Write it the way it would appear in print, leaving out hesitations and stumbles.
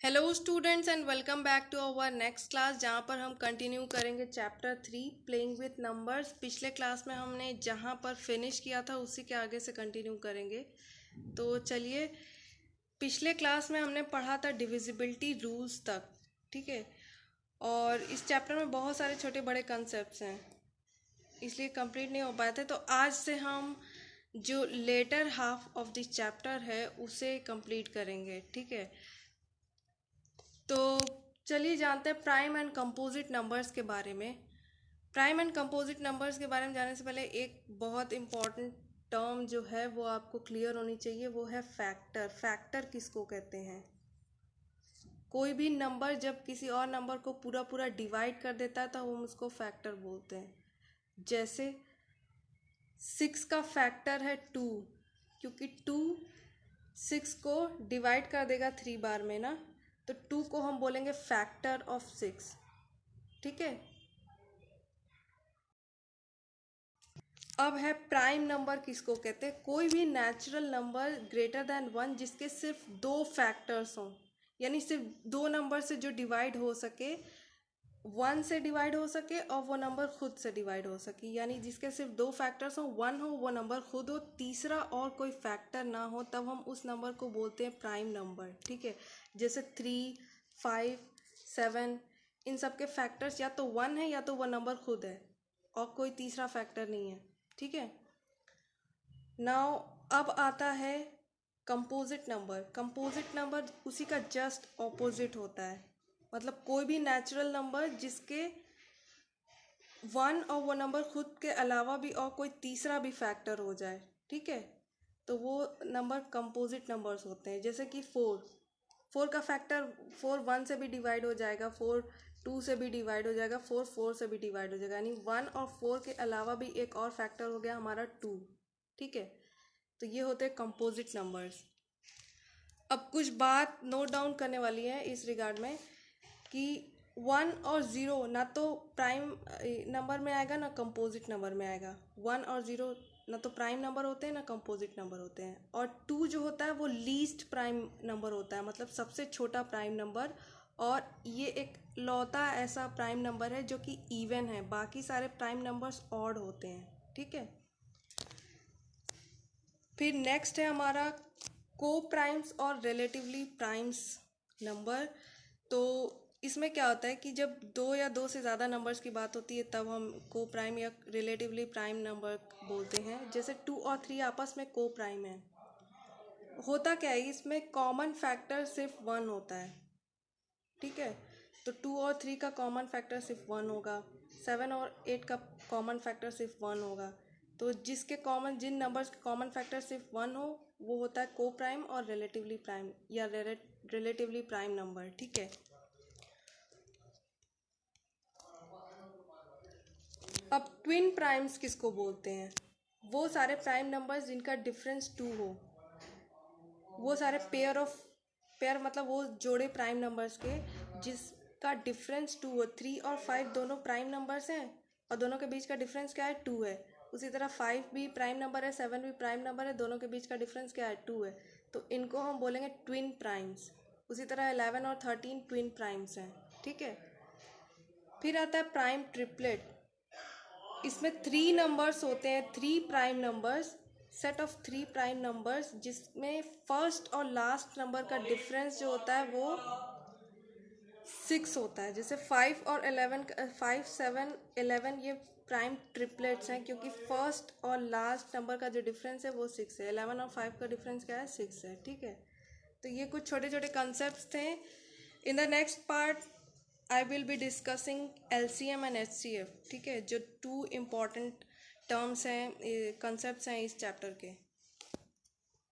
Hello students and welcome back to our next class, जहाँ पर हम कंटिन्यू करेंगे चैप्टर 3 प्लेइंग विथ नंबर्स। पिछले क्लास में हमने जहाँ पर फिनिश किया था उसी के आगे से कंटिन्यू करेंगे। तो चलिए, पिछले क्लास में हमने पढ़ा था डिविजिबिलिटी रूल्स तक, ठीक है। और इस चैप्टर में बहुत सारे छोटे बड़े कंसेप्ट्स हैं, इसलिए कंप्लीट नहीं हो पाए थे। तो आज से हम जो latter half of this chapter है उसे कंप्लीट करेंगे, ठीक है। तो चलिए जानते हैं प्राइम एंड कंपोजिट नंबर्स के बारे में। प्राइम एंड कंपोजिट नंबर्स के बारे में जानने से पहले एक बहुत इम्पॉर्टेंट टर्म जो है वो आपको क्लियर होनी चाहिए, वो है फैक्टर। फैक्टर किसको कहते हैं? कोई भी नंबर जब किसी और नंबर को पूरा पूरा डिवाइड कर देता है तो हम उसको फैक्टर बोलते हैं। जैसे 6 का फैक्टर है 2, क्योंकि 2 6 को डिवाइड कर देगा 3 बार में ना, तो 2 को हम बोलेंगे फैक्टर ऑफ 6, ठीक है। अब है प्राइम नंबर किसको कहते हैं? कोई भी नेचुरल नंबर ग्रेटर देन 1 जिसके सिर्फ 2 फैक्टर्स हों, यानी सिर्फ 2 नंबर से जो डिवाइड हो सके, 1 से डिवाइड हो सके और वो नंबर खुद से डिवाइड हो सके, यानी जिसके सिर्फ 2 फैक्टर्स हो, 1 हो वो नंबर खुद हो, तीसरा और कोई फैक्टर ना हो, तब हम उस नंबर को बोलते हैं प्राइम नंबर, ठीक है। जैसे 3, 5, 7, इन सब के फैक्टर्स या तो 1 है या तो वो नंबर खुद है और कोई तीसरा फैक्टर नहीं है, ठीक है। नाउ अब आता है कंपोजिट नंबर। कंपोजिट नंबर उसी का जस्ट ऑपोजिट होता है, मतलब कोई भी नेचुरल नंबर जिसके 1 और वो नंबर खुद के अलावा भी और कोई तीसरा भी फैक्टर हो जाए, ठीक है, तो वो नंबर कंपोजिट नंबर्स होते हैं। जैसे कि 4 का फैक्टर 4 1 से भी डिवाइड हो जाएगा, 4 2 से भी डिवाइड हो जाएगा, 4 4 से भी डिवाइड हो जाएगा, यानी 1 और 4 के अलावा भी एक और फैक्टर हो गया हमारा 2, ठीक है। तो ये होते हैं कंपोजिट नंबर्स। अब कुछ बात नोट डाउन करने वाली है इस रिगार्ड में कि 1 और 0 ना तो प्राइम नंबर में आएगा ना कंपोजिट नंबर में आएगा। 1 और 0 ना तो प्राइम नंबर होते हैं ना कंपोजिट नंबर होते हैं। और 2 जो होता है वो लीस्ट प्राइम नंबर होता है, मतलब सबसे छोटा प्राइम नंबर, और ये एक लौता ऐसा प्राइम नंबर है जो कि इवन है, बाकी सारे प्राइम नंबर्स ऑड होते हैं, ठीक है। फिर नेक्स्ट है हमारा को प्राइम्स और रिलेटिवली प्राइम्स नंबर। तो इसमें क्या होता है कि जब 2 या 2 से ज़्यादा नंबर्स की बात होती है तब हम को प्राइम या रिलेटिवली प्राइम नंबर बोलते हैं। जैसे 2 और 3 आपस में को प्राइम है। होता क्या है, इसमें कॉमन फैक्टर सिर्फ 1 होता है, ठीक है। तो 2 और 3 का कॉमन फैक्टर सिर्फ 1 होगा, 7 और 8 का कॉमन फैक्टर सिर्फ 1 होगा। तो जिन नंबर्स के कॉमन फैक्टर सिर्फ 1 हो वो होता है को प्राइम और रिलेटिवली प्राइम या रिलेटिवली प्राइम नंबर, ठीक है। अब ट्विन प्राइम्स किसको बोलते हैं? वो सारे प्राइम नंबर्स जिनका डिफरेंस 2 हो, वो सारे पेयर मतलब वो जोड़े प्राइम नंबर्स के जिसका डिफरेंस 2 हो। 3 और 5 दोनों प्राइम नंबर्स हैं और दोनों के बीच का डिफरेंस क्या है? 2 है। उसी तरह 5 भी प्राइम नंबर है, 7 भी प्राइम नंबर है, दोनों के बीच का डिफरेंस क्या है? 2 है। तो इनको हम बोलेंगे ट्विन प्राइम्स। उसी तरह 11 और 13 ट्विन प्राइम्स हैं, ठीक है। फिर आता है प्राइम ट्रिपलेट। इसमें 3 नंबर्स होते हैं, 3 prime numbers, set of 3 prime numbers, जिसमें फर्स्ट और लास्ट नंबर का डिफरेंस जो होता है वो 6 होता है। जैसे 5 और 11, 5 7 11 ये प्राइम ट्रिपलेट्स हैं, क्योंकि फर्स्ट और लास्ट नंबर का जो डिफरेंस है वो 6 है। 11 और 5 का डिफरेंस क्या है? 6 है, ठीक है। तो ये कुछ छोटे छोटे कंसेप्ट थे। In the next part I will be discussing LCM and HCF, ठीक है, जो 2 इम्पॉर्टेंट टर्म्स हैं, कंसेप्ट हैं इस चैप्टर के।